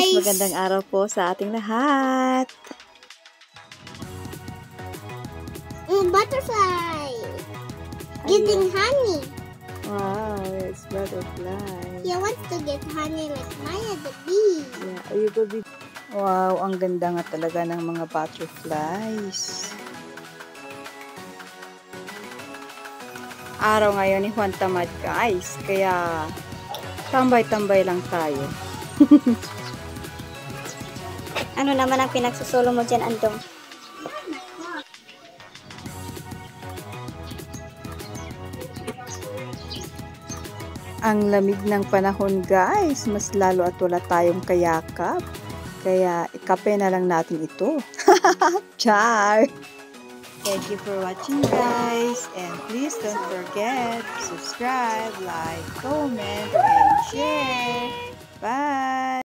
guys! Magandang araw po sa ating lahat. Butterfly! Getting honey. Wow, it's butterfly. He wants to get honey like Maya the bee. Yeah, you could be... Wow, ang ganda nga talaga ng mga butterflies. Araw ngayon ni Juan Tamad guys, kaya tambay-tambay lang tayo. Ano naman ang pinagsusulo mo dyan, Andong? Ang lamig ng panahon guys, mas lalo at wala tayong kayakap. Kaya ikape na lang natin ito. Char! Thank you for watching guys. And please don't forget to subscribe, like, comment, and share. Bye!